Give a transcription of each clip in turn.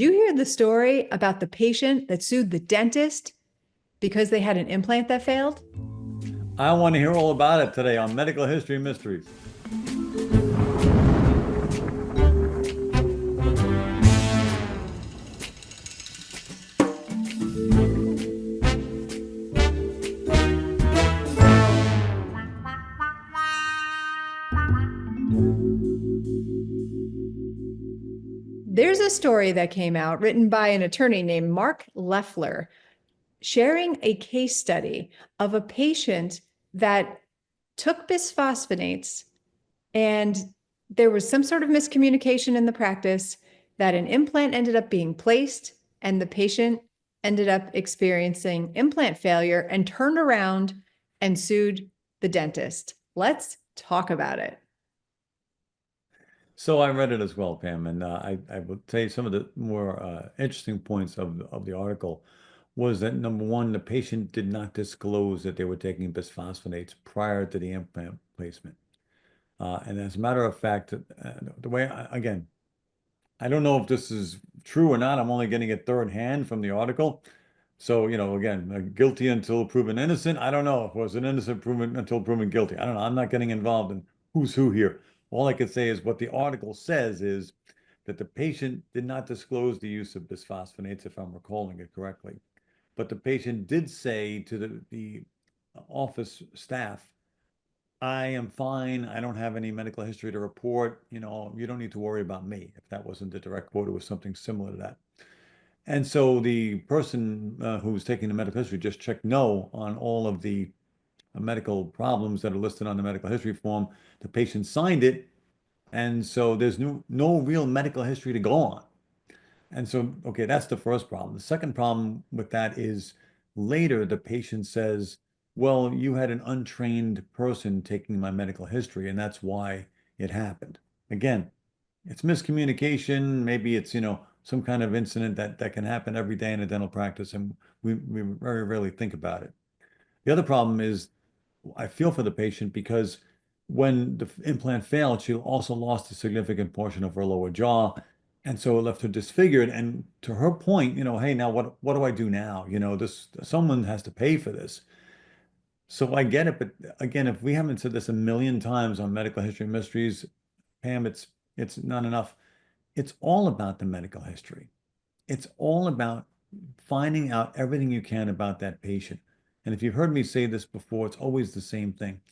You hear the story about the patient that sued the dentist because they had an implant that failed? I want to hear all about it today on Medical History Mysteries. There's a story that came out written by an attorney named Mark Leffler sharing a case study of a patient that took bisphosphonates and there was some sort of miscommunication in the practice that an implant ended up being placed and the patient ended up experiencing implant failure and turned around and sued the dentist. Let's talk about it. So I read it as well, Pam, and I will tell you some of the more interesting points of the article was that number one, the patient did not disclose that they were taking bisphosphonates prior to the implant placement. And as a matter of fact, the way, again, I don't know if this is true or not. I'm only getting it third hand from the article. So, again, guilty until proven innocent. I don't know if it was an innocent proven until proven guilty. I don't know. I'm not getting involved in who's who here. All I could say is what the article says is that the patient did not disclose the use of bisphosphonates, if I'm recalling it correctly. But the patient did say to the office staff, I am fine. I don't have any medical history to report. You don't need to worry about me. If that wasn't the direct quote, it was something similar to that. And so the person who was taking the medical history just checked no on all of the medical problems that are listed on the medical history form. The patient signed it, and so there's no real medical history to go on. And so, okay, that's the first problem. The second problem with that is later the patient says, well, you had an untrained person taking my medical history, and that's why it happened. Again, it's miscommunication. Maybe it's, some kind of incident that can happen every day in a dental practice, and we very rarely think about it. The other problem is I feel for the patient because when the implant failed, she also lost a significant portion of her lower jaw. And so it left her disfigured. And to her point, hey, now what do I do now? Someone has to pay for this. So I get it, but again, if we haven't said this a million times on medical history mysteries, Pam, it's not enough. It's all about the medical history. It's all about finding out everything you can about that patient. And if you've heard me say this before, it's always the same thing.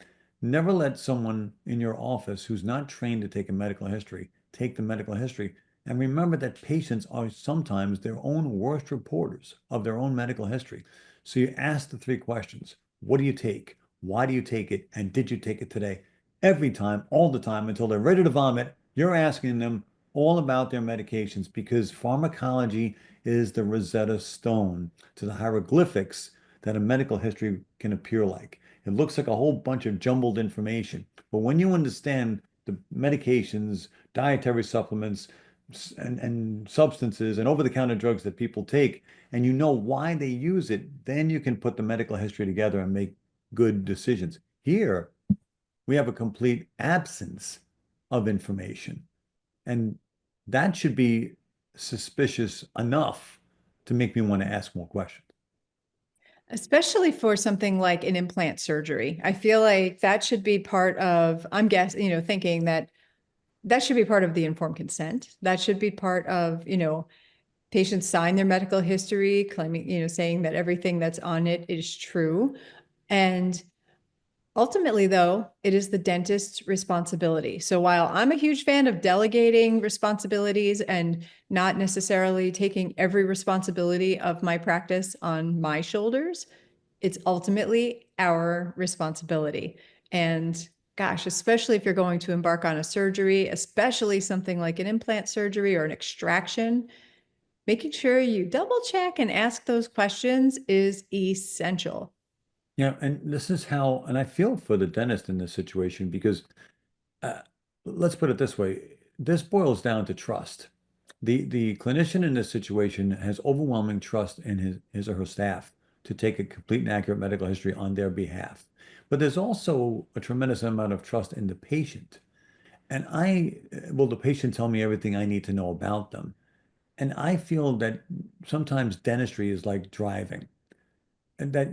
Never let someone in your office who's not trained to take a medical history take the medical history. And remember that patients are sometimes their own worst reporters of their own medical history. So you ask the three questions. What do you take? Why do you take it? And did you take it today? Every time, all the time, until they're ready to vomit, you're asking them all about their medications because pharmacology is the Rosetta Stone to the hieroglyphics that a medical history can appear like. It looks like a whole bunch of jumbled information. But when you understand the medications, dietary supplements, and substances and over-the-counter drugs that people take, and you know why they use it, then you can put the medical history together and make good decisions. Here, we have a complete absence of information. And that should be suspicious enough to make me want to ask more questions. Especially for something like an implant surgery. I feel like that should be part of, I'm guessing, thinking that that should be part of the informed consent. That should be part of, patients sign their medical history, claiming, saying that everything that's on it is true. And ultimately, though, it is the dentist's responsibility. So while I'm a huge fan of delegating responsibilities and not necessarily taking every responsibility of my practice on my shoulders, it's ultimately our responsibility. And gosh, especially if you're going to embark on a surgery, especially something like an implant surgery or an extraction, making sure you double check and ask those questions is essential. Yeah, and this is how, and I feel for the dentist in this situation because uh, let's put it this way, this boils down to trust. The clinician in this situation has overwhelming trust in his or her staff to take a complete and accurate medical history on their behalf. But there's also a tremendous amount of trust in the patient. And will the patient tell me everything I need to know about them? And I feel that sometimes dentistry is like driving. And that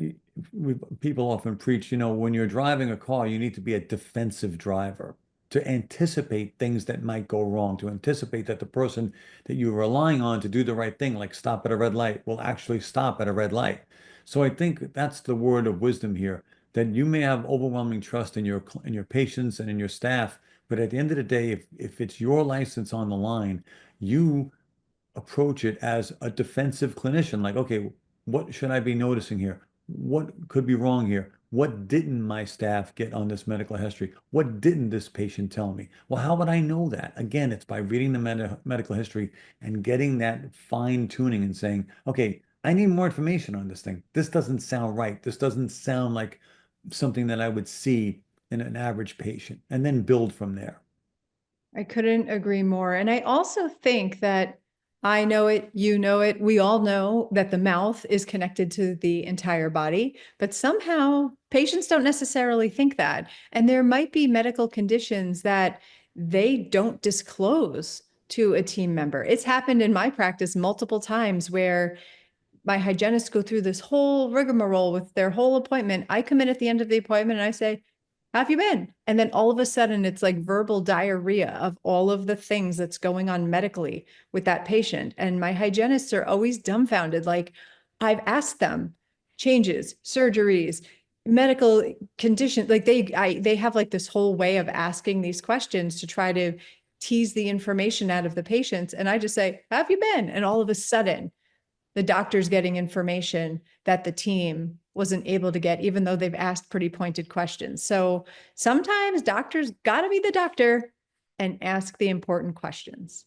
people often preach, when you're driving a car, you need to be a defensive driver to anticipate things that might go wrong, to anticipate that the person that you're relying on to do the right thing, like stop at a red light, will actually stop at a red light. So I think that's the word of wisdom here, that you may have overwhelming trust in your patients and in your staff, but at the end of the day, if it's your license on the line, you approach it as a defensive clinician, like, okay, what should I be noticing here? What could be wrong here? What didn't my staff get on this medical history? What didn't this patient tell me? Well, how would I know that? Again, it's by reading the medical history and getting that fine tuning and saying, okay, I need more information on this thing. This doesn't sound right. This doesn't sound like something that I would see in an average patient, and then build from there. I couldn't agree more. And I also think that I know it, you know it, we all know that the mouth is connected to the entire body, but somehow patients don't necessarily think that. And there might be medical conditions that they don't disclose to a team member. It's happened in my practice multiple times where my hygienists go through this whole rigmarole with their whole appointment. I come in at the end of the appointment and I say, how have you been? And then all of a sudden it's like verbal diarrhea of all of the things that's going on medically with that patient. And my hygienists are always dumbfounded. Like, I've asked them changes, surgeries, medical conditions. Like they have like this whole way of asking these questions to try to tease the information out of the patients. And I just say, how have you been? And all of a sudden the doctor's getting information that the team wasn't able to get, even though they've asked pretty pointed questions. So sometimes doctors got to be the doctor and ask the important questions.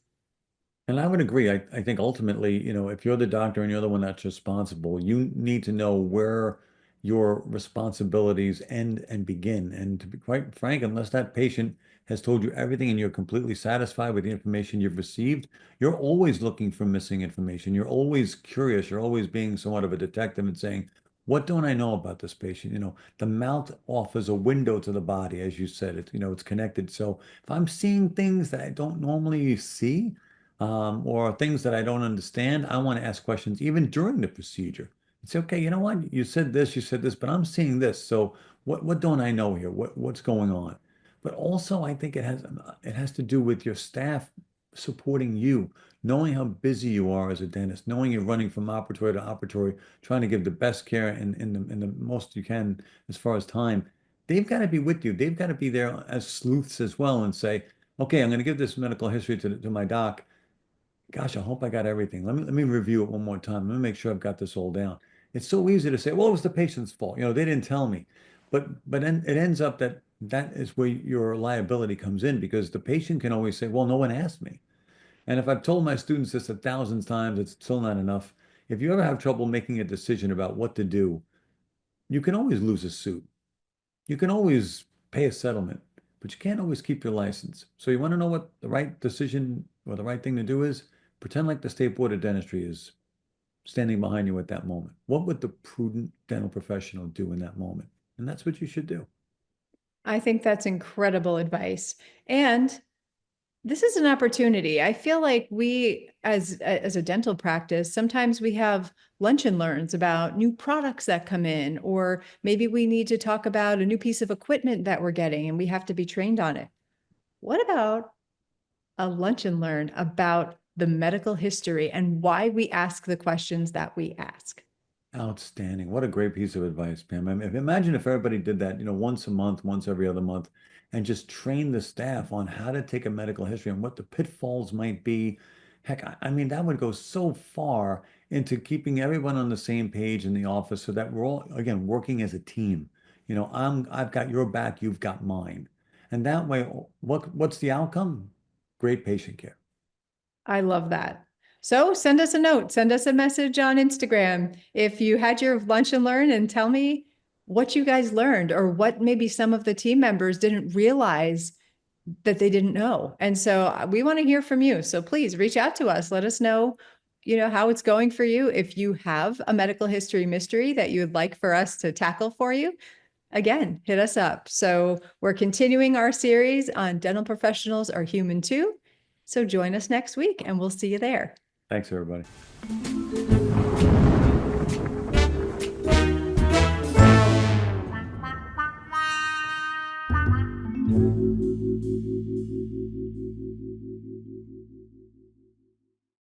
And I would agree. I think ultimately, if you're the doctor and you're the one that's responsible, you need to know where your responsibilities end and begin. And to be quite frank, unless that patient has told you everything and you're completely satisfied with the information you've received, you're always looking for missing information. You're always curious. You're always being somewhat of a detective and saying, what don't I know about this patient? The mouth offers a window to the body, as you said. It's connected. So if I'm seeing things that I don't normally see, or things that I don't understand, I want to ask questions even during the procedure. It's okay, you know what? You said this, but I'm seeing this. So what don't I know here? What's going on? But also, I think it has to do with your staff supporting you, knowing how busy you are as a dentist, knowing you're running from operatory to operatory, trying to give the best care in the most you can as far as time. They've got to be with you. They've got to be there as sleuths as well and say, okay, I'm going to give this medical history to my doc. Gosh, I hope I got everything. Let me review it one more time. Let me make sure I've got this all down. It's so easy to say, well, it was the patient's fault. They didn't tell me. But then it ends up that is where your liability comes in, because the patient can always say, well, no one asked me. And if I've told my students this 1,000 times, it's still not enough. If you ever have trouble making a decision about what to do, you can always lose a suit. You can always pay a settlement, but you can't always keep your license. So you want to know what the right decision or the right thing to do is? Pretend like the State Board of Dentistry is standing behind you at that moment. What would the prudent dental professional do in that moment? And that's what you should do. I think that's incredible advice. And this is an opportunity. I feel like we, as a dental practice, sometimes we have lunch and learns about new products that come in, or maybe we need to talk about a new piece of equipment that we're getting and we have to be trained on it. What about a lunch and learn about the medical history and why we ask the questions that we ask? Outstanding. What a great piece of advice, Pam. I mean, imagine if everybody did that, once a month, once every other month, and just train the staff on how to take a medical history and what the pitfalls might be. Heck, I mean, that would go so far into keeping everyone on the same page in the office so that we're all, again, working as a team. I've got your back, you've got mine. And that way, what's the outcome? Great patient care. I love that. So send us a note, send us a message on Instagram if you had your lunch and learn, and tell me what you guys learned or what maybe some of the team members didn't realize that they didn't know. And so we want to hear from you. So please reach out to us. Let us know, how it's going for you. If you have a medical history mystery that you would like for us to tackle for you, again, hit us up. So we're continuing our series on dental professionals are human too. So join us next week and we'll see you there. Thanks, everybody.